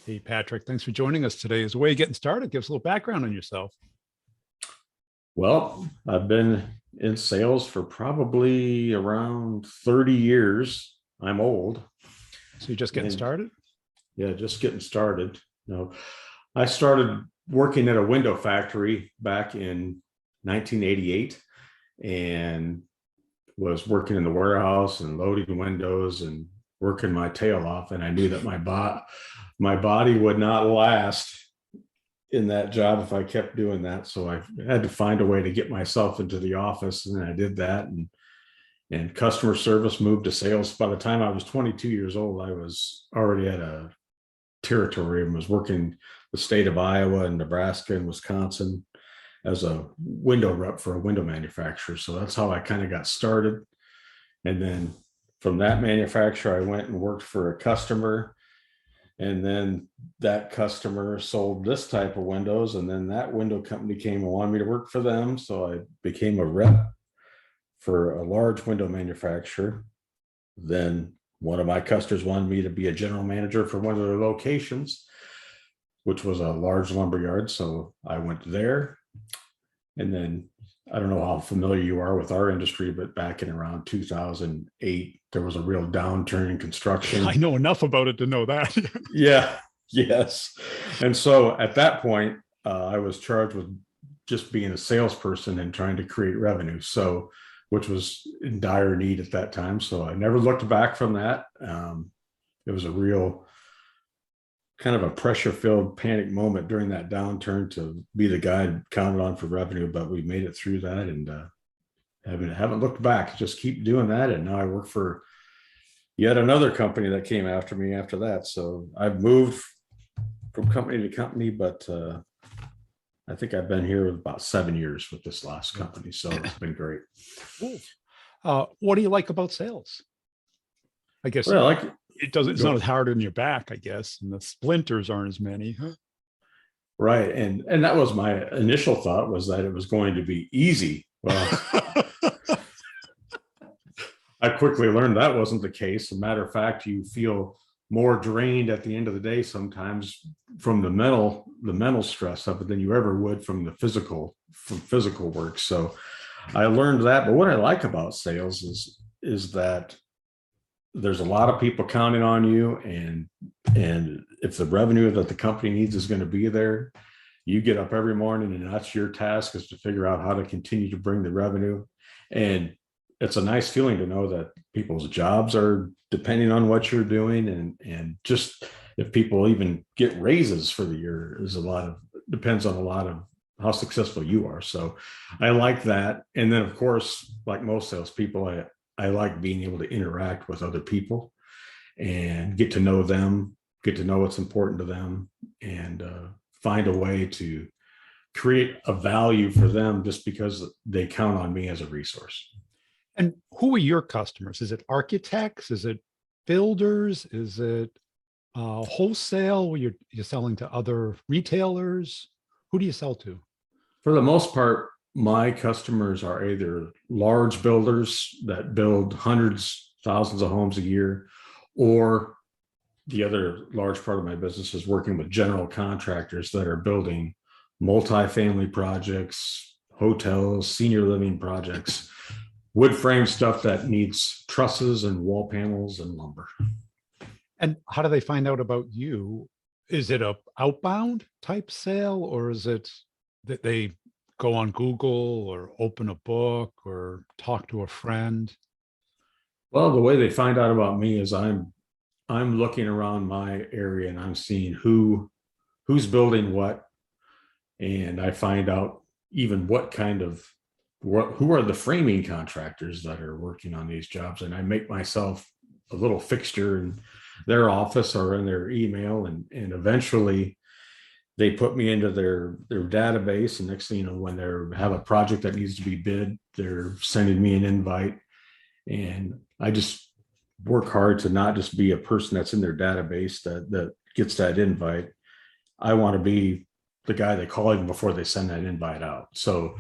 Hey, Patrick, thanks for joining us today. As a way of getting started, give us a little background on yourself. Well, I've been in sales for probably around 30 years. I'm old So you're just getting and started? yeah, just getting started. I started working at a window factory back in 1988 and was working in the warehouse and loading windows and working my tail off. And I knew that my body would not last in that job if I kept doing that. So I had to find a way to get myself into the office, and I did that. And customer service moved to sales. By the time I was 22 years old, I was already at a territory and was working the state of Iowa and Nebraska and Wisconsin as a window rep for a window manufacturer. So that's how I kind of got started. And then from that manufacturer, I went and worked for a customer, and then that customer sold this type of windows. And then that window company came and wanted me to work for them. So I became a rep for a large window manufacturer. Then one of my customers wanted me to be a general manager for one of their locations, which was a large lumber yard. So I went there. And then I don't know how familiar you are with our industry, but back in around 2008, there was a real downturn in I construction. know enough about it to know that. Yeah, yes. And so at that point, I was charged with just being a salesperson and trying to create revenue. So, which was in dire need at that time. So I never looked back from that. It was a real kind of a pressure filled panic moment during that downturn to be the guy counted on for revenue, but we made it through that and haven't looked back. Just keep doing that. And now I work for yet another company that came after me after that. So I've moved from company to company, but I think I've been here about 7 years with this last company. So it's been great. Cool. What do you like about sales? I guess Well, I like it's not as go hard on your back, I guess, and the splinters aren't as many. Huh? right. And that was my initial thought, was that it was going to be easy. Well, I quickly learned that wasn't the case. As a matter of fact, you feel more drained at the end of the day sometimes from the mental stress of it than you ever would from physical work. So I learned that. But what I like about sales is that there's a lot of people counting on you, and if the revenue that the company needs is going to be there, you get up every morning and that's your task, is to figure out how to continue to bring the revenue. And it's a nice feeling to know that people's jobs are depending on what you're doing, and just if people even get raises for the year is depends on a lot of how successful you are. So I like that. And then of course, like most salespeople, I like being able to interact with other people and get to know them, get to know what's important to them, and find a way to create a value for them just because they count on me as a resource. And who are your customers? Is it architects? Is it builders? Is it wholesale where you're selling to other retailers? Who do you sell to? For the most part, my customers are either large builders that build hundreds, thousands of homes a year, or the other large part of my business is working with general contractors that are building multifamily projects, hotels, senior living projects, wood frame stuff that needs trusses and wall panels and lumber. And how do they find out about you? Is it a outbound type sale, or is it that they go on Google or open a book or talk to a friend? Well, the way they find out about me is I'm looking around my area and I'm seeing who's building what, and I find out even who are the framing contractors that are working on these jobs, and I make myself a little fixture in their office or in their email, and eventually they put me into their database, and next thing you know, when they have a project that needs to be bid, they're sending me an invite. And I just work hard to not just be a person that's in their database that gets that invite. I want to be the guy they call even before they send that invite out. So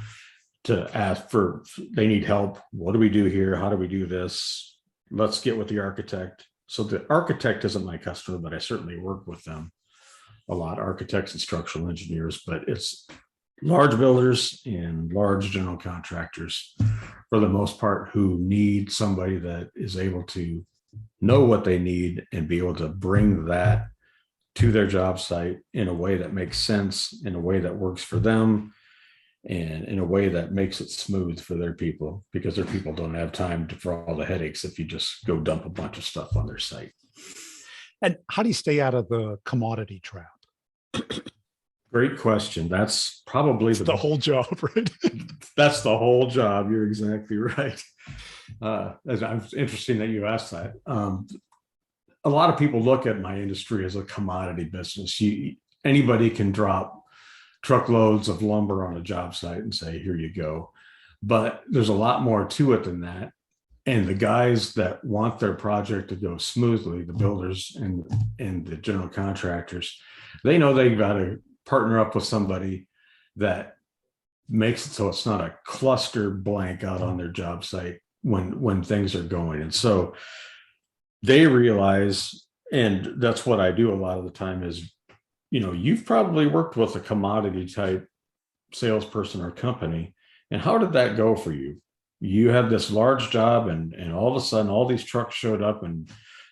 to ask for, they need help. What do we do here? How do we do this? Let's get with the architect. So the architect isn't my customer, but I certainly work with them. a lot, architects and structural engineers, but it's large builders and large general contractors for the most part who need somebody that is able to know what they need and be able to bring that to their job site in a way that makes sense, in a way that works for them, and in a way that makes it smooth for their people, because their people don't have time for all the headaches if you just go dump a bunch of stuff on their site. And how do you stay out of the commodity trap? Great question. That's probably It's the whole job, right? that's the whole job. You're exactly right. It's interesting that you asked that. A lot of people look at my industry as a commodity business. Anybody can drop truckloads of lumber on a job site and say, here you go. But there's a lot more to it than that. And the guys that want their project to go smoothly, the builders and the general contractors, they know they've got to partner up with somebody that makes it so it's not a cluster blank out on their job site when things are going. And so they realize, and that's what I do a lot of the time is, you've probably worked with a commodity type salesperson or company. And how did that go for you? You had this large job and all of a sudden all these trucks showed up and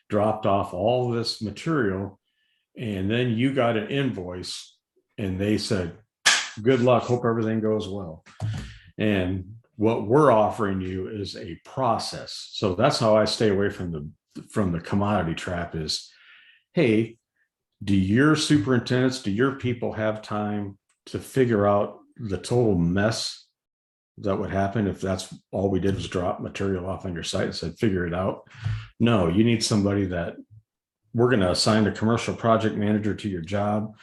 dropped off all this material. And then you got an invoice and they said, good luck, hope everything goes well. And what we're offering you is a process. So that's how I stay away from the commodity trap is, hey, do your superintendents, do your people have time to figure out the total mess that would happen if that's all we did was drop material off on your site and said, figure it out? No, you need somebody that we're going to assign a commercial project manager to your job.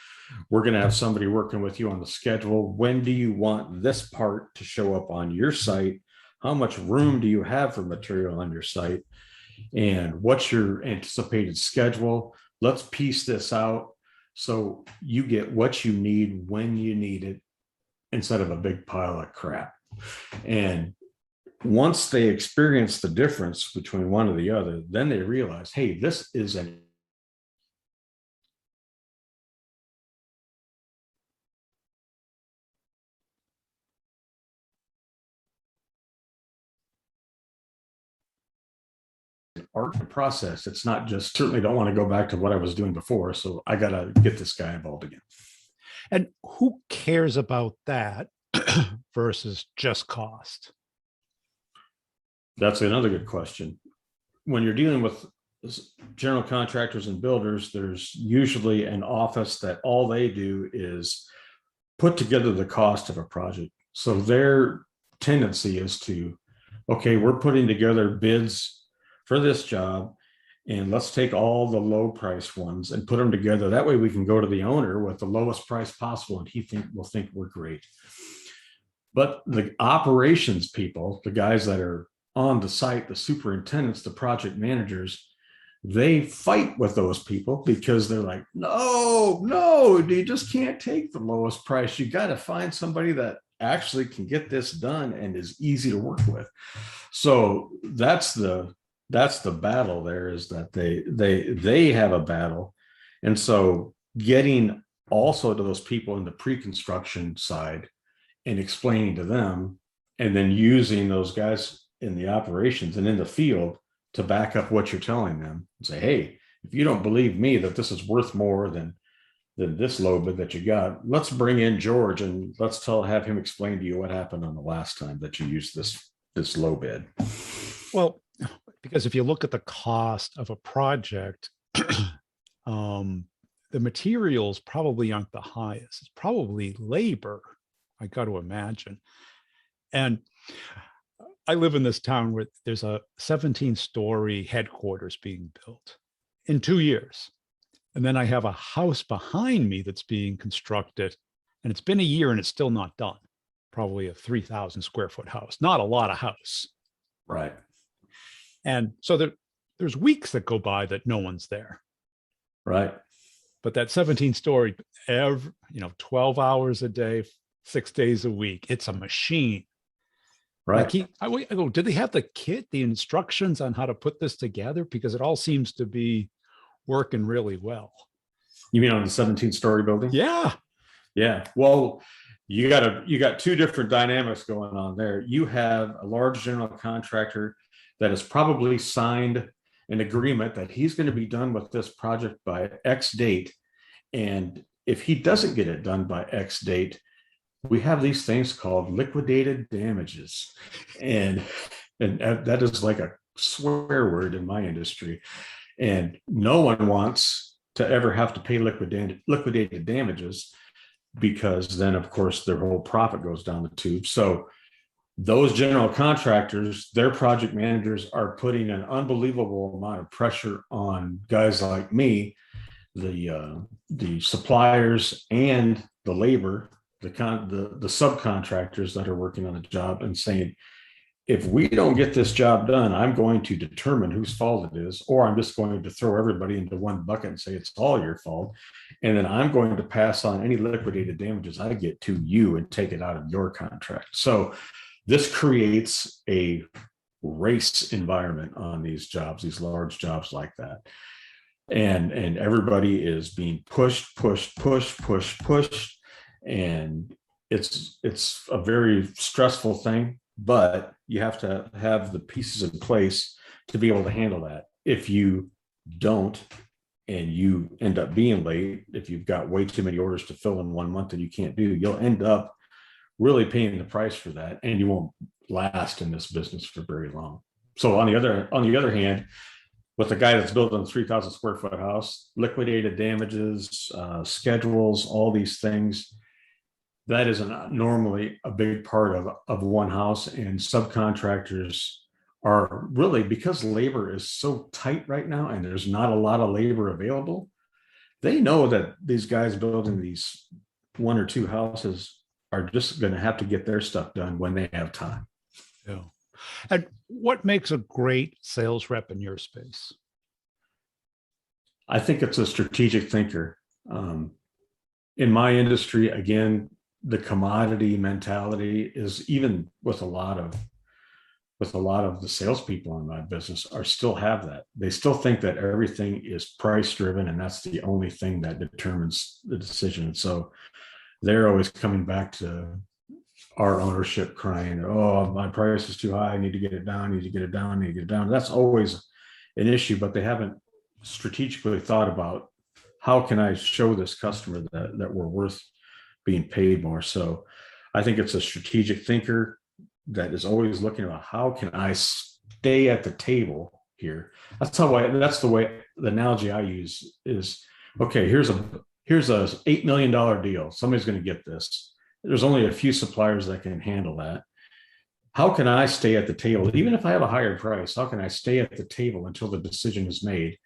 We're going to have somebody working with you on the schedule. When do you want this part to show up on your site? How much room do you have for material on your site? And what's your anticipated schedule? Let's piece this out so you get what you need when you need it instead of a big pile of crap. And once they experience the difference between one and the other, then they realize, hey, this is an art and process. It's not just, certainly don't want to go back to what I was doing before. So I got to get this guy involved again. And who cares about that versus just cost? That's another good question. When you're dealing with general contractors and builders, there's usually an office that all they do is put together the cost of a project. So their tendency is to, okay, we're putting together bids for this job, and let's take all the low price ones and put them together. That way we can go to the owner with the lowest price possible, and he will think we're great. But the operations people, the guys that are on the site, the superintendents, the project managers, they fight with those people because they're like, no, you just can't take the lowest price. You got to find somebody that actually can get this done and is easy to work with. So that's the battle there, is that they have a battle. And so getting also to those people in the pre-construction side and explaining to them, and then using those guys in the operations and in the field to back up what you're telling them and say, hey, if you don't believe me that this is worth more than this low bid that you got, let's bring in George and let's have him explain to you what happened on the last time that you used this low bid. Well, because if you look at the cost of a project, the materials probably aren't the highest. It's probably labor, I got to imagine. And I live in this town where there's a 17-story headquarters being built in 2 years. And then I have a house behind me that's being constructed, and it's been a year and it's still not done. Probably a 3,000 square foot house, not a lot of house. Right. And so there's weeks that go by that no one's there. Right. But that 17-story, 12 hours a day, 6 days a week, it's a machine. Right. I go, did they have the kit, the instructions on how to put this together? Because it all seems to be working really well. You mean on the 17-story building? Yeah. Yeah. Well, you got two different dynamics going on there. You have a large general contractor that has probably signed an agreement that he's going to be done with this project by X date. And if he doesn't get it done by X date, we have these things called liquidated damages. And and that is like a swear word in my industry. And no one wants to ever have to pay liquidated damages, because then of course their whole profit goes down the tube. So those general contractors, their project managers are putting an unbelievable amount of pressure on guys like me, the suppliers and the labor, the subcontractors that are working on the job, and saying, if we don't get this job done, I'm going to determine whose fault it is, or I'm just going to throw everybody into one bucket and say it's all your fault. And then I'm going to pass on any liquidated damages I get to you and take it out of your contract. So this creates a race environment on these jobs, these large jobs like that. And everybody is being pushed. And it's a very stressful thing, but you have to have the pieces in place to be able to handle that. If you don't, and you end up being late, if you've got way too many orders to fill in 1 month that you can't do, you'll end up really paying the price for that, and you won't last in this business for very long. So on the other hand, with a guy that's building a 3,000 square foot house, liquidated damages, schedules, all these things, that is normally a big part of one house. And subcontractors are really, because labor is so tight right now and there's not a lot of labor available, they know that these guys building these one or two houses are just going to have to get their stuff done when they have time. Yeah. And what makes a great sales rep in your space? I think it's a strategic thinker. In my industry, again, the commodity mentality is, even with a lot of the salespeople in my business, are still have that. They still think that everything is price driven, and that's the only thing that determines the decision. So they're always coming back to our ownership crying, "Oh, my price is too high. I need to get it down. I need to get it down. I need to get it down." That's always an issue, but they haven't strategically thought about, how can I show this customer that we're worth being paid more. So I think it's a strategic thinker that is always looking about, how can I stay at the table here. That's the analogy I use is, okay, here's a $8 million deal. Somebody's going to get this. There's only a few suppliers that can handle that. How can I stay at the table? Even if I have a higher price, how can I stay at the table until the decision is made?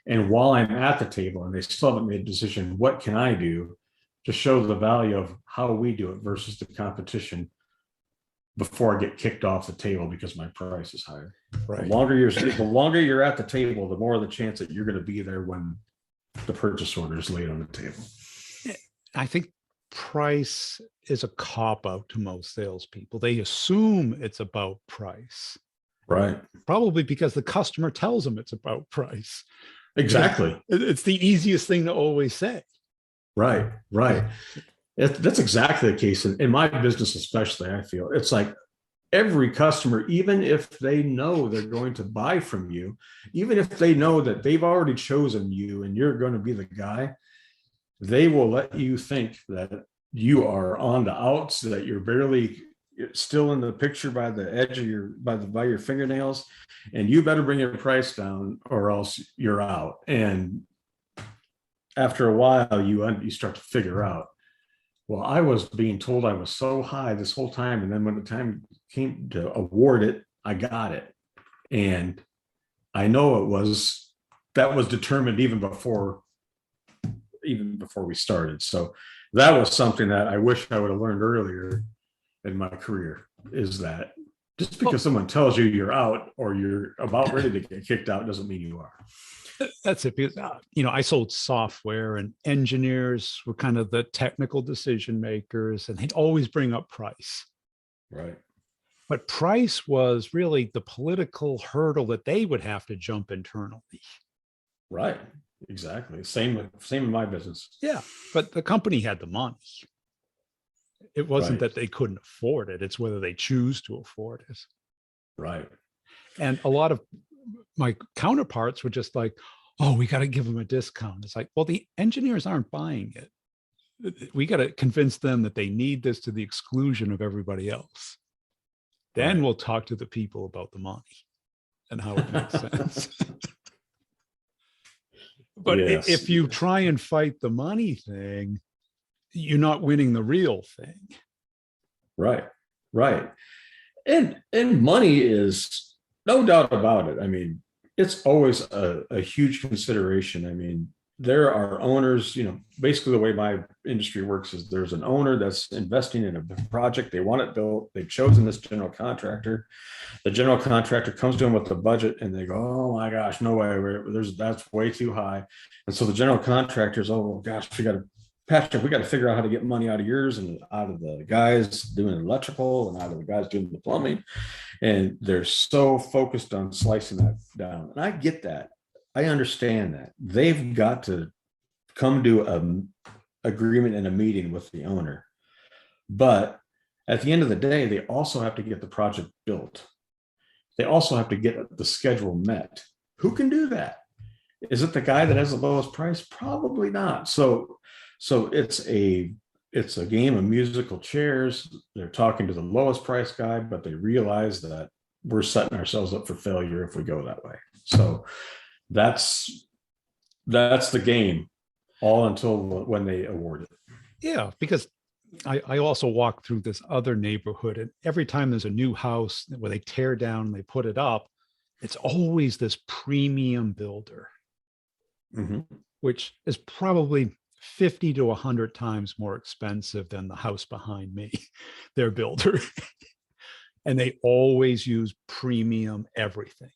And while I'm at the table and they still haven't made a decision, what can I do to show the value of how we do it versus the competition before I get kicked off the table because my price is higher? Right. The longer you're at the table, the more the chance that you're going to be there when the purchase order is laid on the table. I think price is a cop out to most salespeople. They assume it's about price. Right. Probably because the customer tells them it's about price. Exactly. It's the easiest thing to always say. Right. That's exactly the case. In my business, especially, I feel it's like every customer, even if they know they're going to buy from you, even if they know that they've already chosen you and you're going to be the guy, they will let you think that you are on the outs, that you're barely still in the picture by the edge of by your fingernails, and you better bring your price down or else you're out. And after a while, you start to figure out, well, I was being told I was so high this whole time, and then when the time came to award it, I got it. And I know that was determined even before we started. So that was something that I wish I would have learned earlier in my career, is that just because someone tells you you're out or you're about ready to get kicked out doesn't mean you are. That's it. Because, I sold software, and engineers were kind of the technical decision makers, and they'd always bring up price. Right. But price was really the political hurdle that they would have to jump internally. Right. exactly. Same in my business. Yeah, but the company had the money. It wasn't Right. that they couldn't afford it. It's whether they choose to afford it. Right. And a lot of my counterparts were just like, oh, we got to give them a discount. It's like, well, the engineers aren't buying it. We got to convince them that they need this to the exclusion of everybody else. Then Right. we'll talk to the people about the money and how it makes sense. But Yes. if you try and fight the money thing, you're not winning the real thing. Right. Right. And money is no doubt about it. I mean, it's always a huge consideration. I mean, there are owners, basically the way my industry works is there's an owner that's investing in a project. They want it built. They've chosen this general contractor. The general contractor comes to them with the budget and they go, oh my gosh, no way. That's way too high. And so the general contractors, oh gosh, Patrick, we got to figure out how to get money out of yours and out of the guys doing electrical and out of the guys doing the plumbing. And they're so focused on slicing that down. And I get that. I understand that. They've got to come to an agreement and a meeting with the owner. But at the end of the day, they also have to get the project built. They also have to get the schedule met. Who can do that? Is it the guy that has the lowest price? Probably not. So it's a game of musical chairs. They're talking to the lowest price guy, but they realize that we're setting ourselves up for failure if we go that way. So that's the game, all until when they award it. Yeah, because I also walk through this other neighborhood, and every time there's a new house where they tear down and they put it up, it's always this premium builder, which is probably 50 to 100 times more expensive than the house behind me, their builder. And they always use premium everything.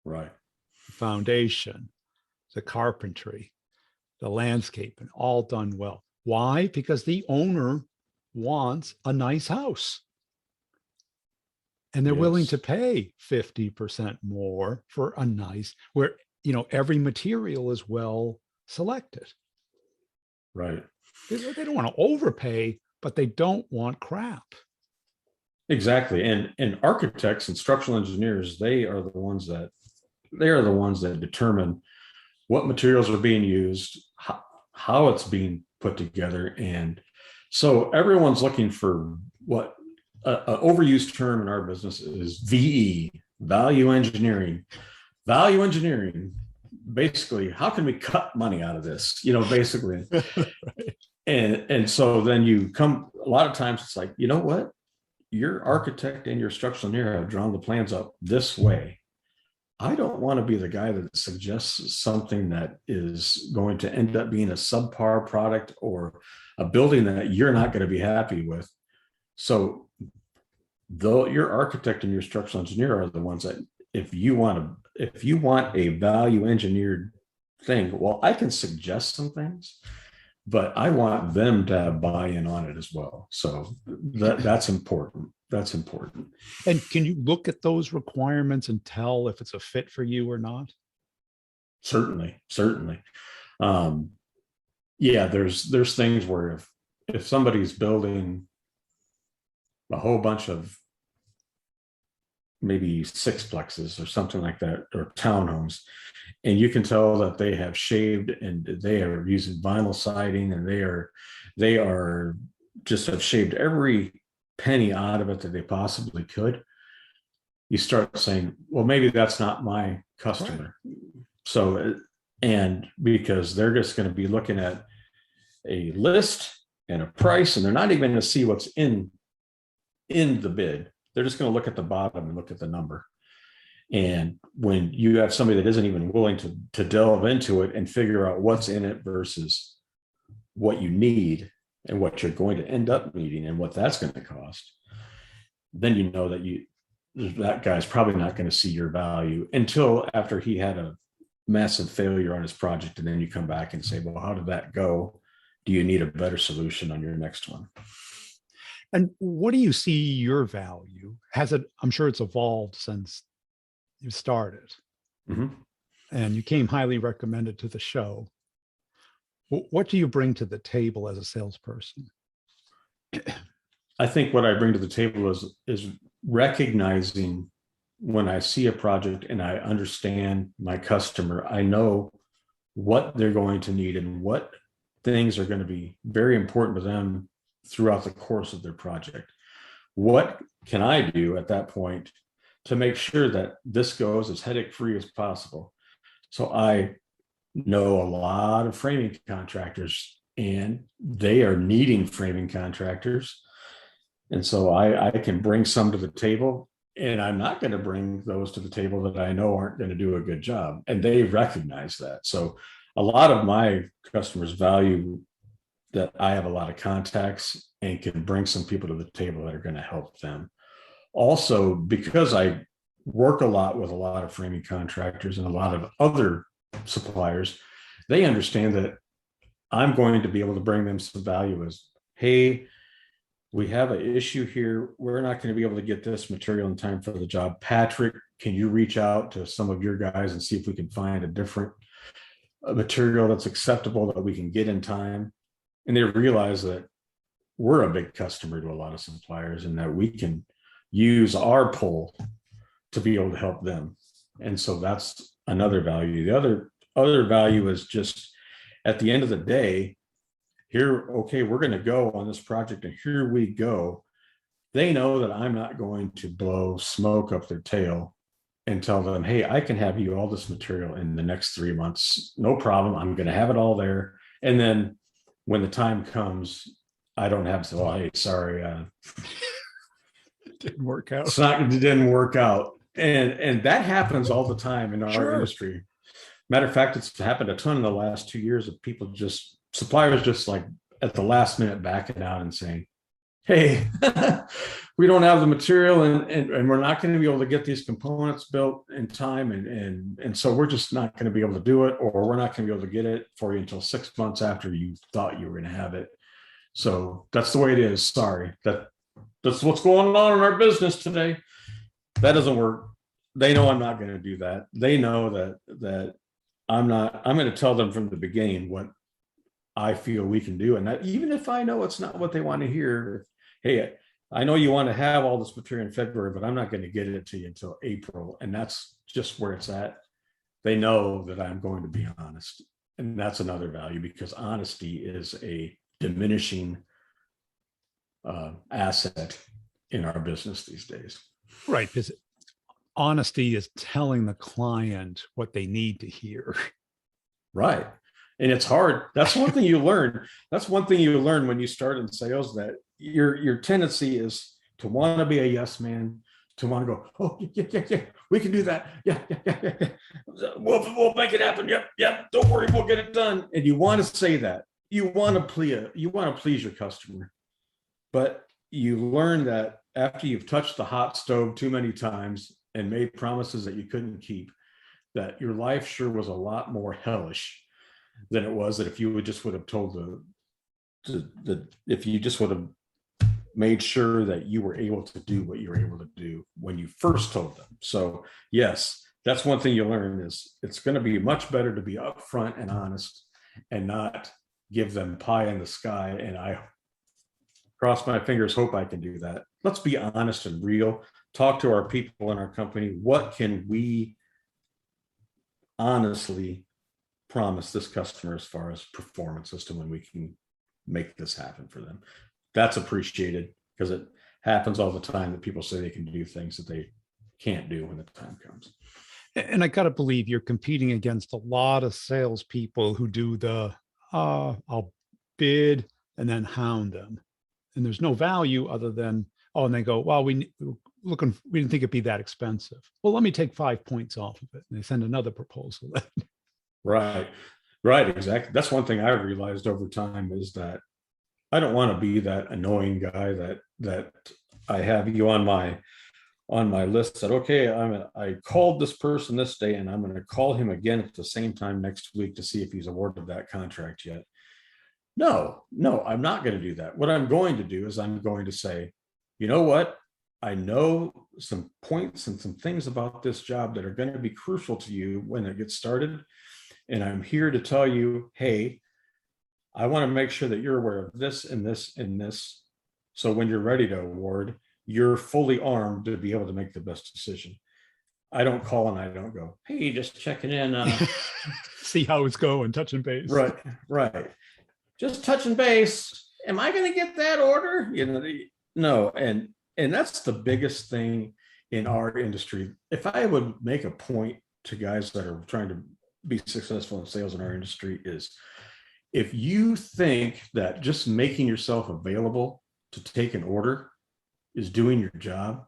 Right. The foundation, the carpentry, the landscaping, all done well. Why? Because the owner wants a nice house. And they're willing to Yes. pay 50% more for a nice, where, every material is well selected. Right. They don't want to overpay, but they don't want crap. Exactly. And architects and structural engineers, they are the ones that determine what materials are being used, how it's being put together. And so everyone's looking for what an overused term in our business is VE, value engineering. Value engineering, basically, how can we cut money out of this? Basically. Right. And so then you come, a lot of times it's like, you know what? Your architect and your structural engineer have drawn the plans up this way. I don't want to be the guy that suggests something that is going to end up being a subpar product or a building that you're not going to be happy with. So though your architect and your structural engineer are the ones that if you want a value engineered thing, well, I can suggest some things, but I want them to have buy-in on it as well. So that's important. That's important. And can you look at those requirements and tell if it's a fit for you or not? Certainly. Yeah, there's things where if somebody's building a whole bunch of maybe sixplexes or something like that, or townhomes, and you can tell that they have shaved and they are using vinyl siding and they are just have shaved every penny out of it that they possibly could. You start saying, well, maybe that's not my customer. Right. So, and because they're just going to be looking at a list and a price, and they're not even going to see what's in the bid. They're just going to look at the bottom and look at the number. And when you have somebody that isn't even willing to delve into it and figure out what's in it versus what you need and what you're going to end up needing and what that's going to cost, then you know that guy's probably not going to see your value until after he had a massive failure on his project. And then you come back and say, well, how did that go? Do you need a better solution on your next one? And what do you see your value? I'm sure it's evolved since you started. Mm-hmm. and you came highly recommended to the show. What do you bring to the table as a salesperson? I think what I bring to the table is recognizing when I see a project and I understand my customer, I know what they're going to need and what things are going to be very important to them throughout the course of their project. What can I do at that point to make sure that this goes as headache free as possible? So I know a lot of framing contractors and they are needing framing contractors. And so I can bring some to the table, and I'm not going to bring those to the table that I know aren't going to do a good job. And they recognize that. So a lot of my customers value that I have a lot of contacts and can bring some people to the table that are going to help them. Also, because I work a lot with a lot of framing contractors and a lot of other suppliers, they understand that I'm going to be able to bring them some value as, hey, we have an issue here. We're not going to be able to get this material in time for the job. Patrick, can you reach out to some of your guys and see if we can find a different material that's acceptable that we can get in time? And they realize that we're a big customer to a lot of suppliers and that we can use our pull to be able to help them. And so that's another value. The other value is just at the end of the day, here, okay, we're going to go on this project and here we go. They know that I'm not going to blow smoke up their tail and tell them, hey, I can have you all this material in the next 3 months. No problem. I'm going to have it all there. And then when the time comes, I don't have to say, oh, hey, sorry. It didn't work out. It didn't work out. And that happens all the time in our industry. Matter of fact, it's happened a ton in the last 2 years of people suppliers just like at the last minute backing out and saying, hey, we don't have the material and we're not going to be able to get these components built in time. And so we're just not going to be able to do it, or we're not going to be able to get it for you until 6 months after you thought you were going to have it. So that's the way it is. Sorry. That's what's going on in our business today. That doesn't work. They know I'm not going to do that. They know that I'm going to tell them from the beginning what I feel we can do. And that even if I know it's not what they want to hear, hey, I know you want to have all this material in February, but I'm not going to get it to you until April. And that's just where it's at. They know that I'm going to be honest. And that's another value, because honesty is a diminishing asset in our business these days. Right. Because honesty is telling the client what they need to hear. Right. And it's hard. That's one thing you learn. That's one thing you learn when you start in sales, that your tendency is to want to be a yes man, to want to go, oh, yeah, we can do that. Yeah. We'll make it happen. Yep. Don't worry, we'll get it done. And you want to say that. You want to please your customer. But you learn that after you've touched the hot stove too many times and made promises that you couldn't keep, that your life sure was a lot more hellish than it was that if you would have told if you just would have made sure that you were able to do what you were able to do when you first told them. So yes, that's one thing you learn, is it's going to be much better to be upfront and honest and not give them pie in the sky. And I cross my fingers, hope I can do that. Let's be honest and real. Talk to our people in our company. What can we honestly promise this customer as far as performance as to when we can make this happen for them? That's appreciated, because it happens all the time that people say they can do things that they can't do when the time comes. And I got to believe you're competing against a lot of salespeople who do the, I'll bid and then hound them. And there's no value other than, oh, and they go, well, we didn't think it'd be that expensive. Well, let me take 5 points off of it. And they send another proposal. Right, exactly. That's one thing I've realized over time, is that I don't want to be that annoying guy that I have you on my list that, okay, I called this person this day and I'm going to call him again at the same time next week to see if he's awarded that contract yet. No, I'm not going to do that. What I'm going to do is I'm going to say, you know what? I know some points and some things about this job that are going to be crucial to you when it gets started. And I'm here to tell you, hey, I want to make sure that you're aware of this and this and this. So when you're ready to award, you're fully armed to be able to make the best decision. I don't call and I don't go, hey, just checking in. See how it's going, touching base. Right, right. Just touching base. Am I going to get that order? No. And that's the biggest thing in our industry. If I would make a point to guys that are trying to be successful in sales in our industry is, if you think that just making yourself available to take an order is doing your job,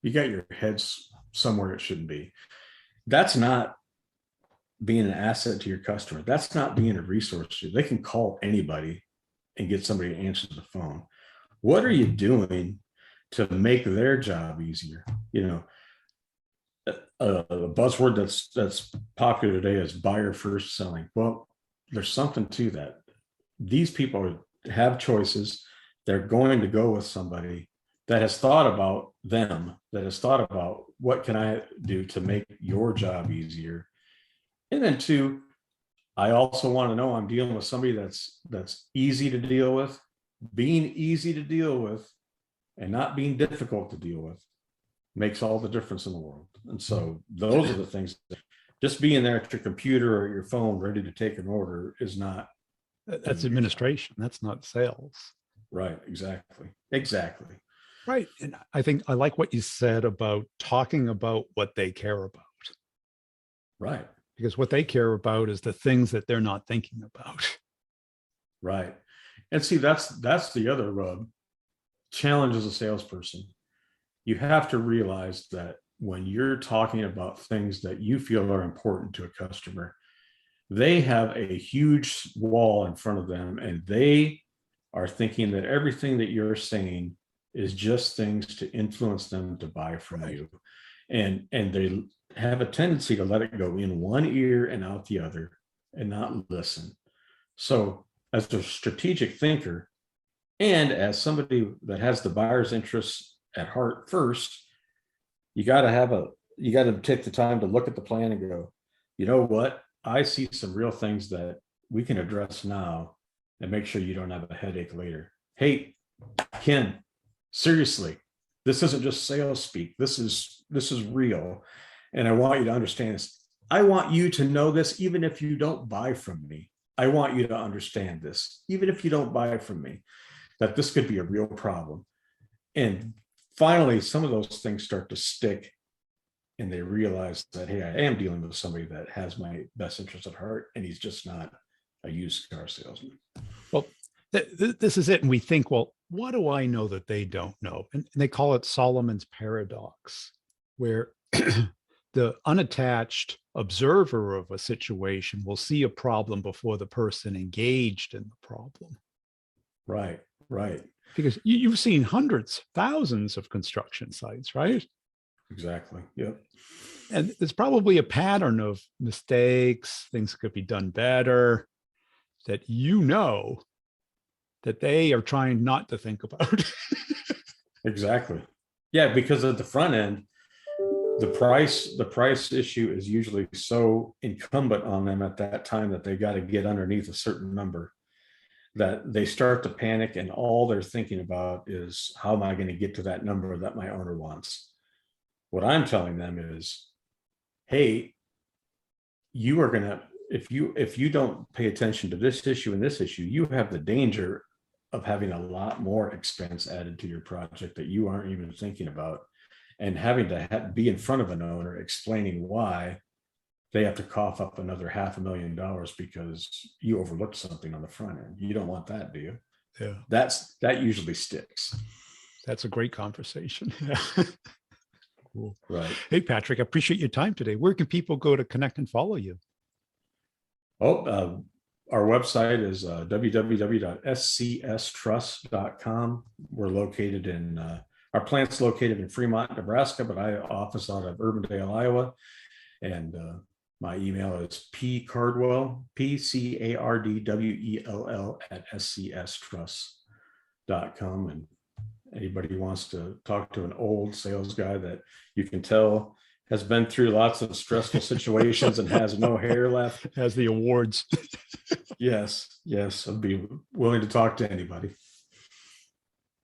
you got your heads somewhere it shouldn't be. That's not being an asset to your customer. That's not being a resource to you. They can call anybody and get somebody to answer the phone. What are you doing to make their job easier? A buzzword that's popular today is buyer first selling. Well, there's something to that. These people have choices. They're going to go with somebody that has thought about them, that has thought about what can I do to make your job easier. And then two, I also want to know I'm dealing with somebody that's easy to deal with. Being easy to deal with and not being difficult to deal with makes all the difference in the world. And so those are the things. Just being there at your computer or your phone ready to take an order is not. That's administration. That's not sales. Right. Exactly. Right. And I think I like what you said about talking about what they care about. Right. Because what they care about is the things that they're not thinking about. Right. And see, that's the other rub. Challenge as a salesperson. You have to realize that when you're talking about things that you feel are important to a customer, they have a huge wall in front of them, and they are thinking that everything that you're saying is just things to influence them to buy from you. And they have a tendency to let it go in one ear and out the other and not listen. So as a strategic thinker, and as somebody that has the buyer's interests at heart first, you got to take the time to look at the plan and go, you know what? I see some real things that we can address now and make sure you don't have a headache later. Hey, Ken, seriously, this isn't just sales speak. This is real. And I want you to understand this. I want you to know this, even if you don't buy from me. I want you to understand this, even if you don't buy from me, that this could be a real problem. And finally, some of those things start to stick, and they realize that, hey, I am dealing with somebody that has my best interest at heart, and he's just not a used car salesman. Well, this is it. And we think, well, what do I know that they don't know? And they call it Solomon's paradox, where the unattached observer of a situation will see a problem before the person engaged in the problem. Right. Because you've seen hundreds, thousands of construction sites, right? Exactly. Yep. And there's probably a pattern of mistakes, things that could be done better, that that they are trying not to think about. Exactly. Yeah, because at the front end, the price issue is usually so incumbent on them at that time that they got to get underneath a certain number that they start to panic, and all they're thinking about is, how am I going to get to that number that my owner wants? What I'm telling them is, hey, you are going to, if you don't pay attention to this issue and this issue, you have the danger of having a lot more expense added to your project that you aren't even thinking about, and having to be in front of an owner explaining why they have to cough up another $500,000 because you overlooked something on the front end. You don't want that, do you? Yeah. That usually sticks. That's a great conversation. Cool. Right. Hey, Patrick, I appreciate your time today. Where can people go to connect and follow you? Our website is www.scstrust.com. We're located in, our plant's located in Fremont, Nebraska, but I office out of Urbandale, Iowa. And my email is pcardwell, PCARDWELL @scstrust.com. Anybody wants to talk to an old sales guy that you can tell has been through lots of stressful situations and has no hair left. Has the awards. Yes, I'd be willing to talk to anybody.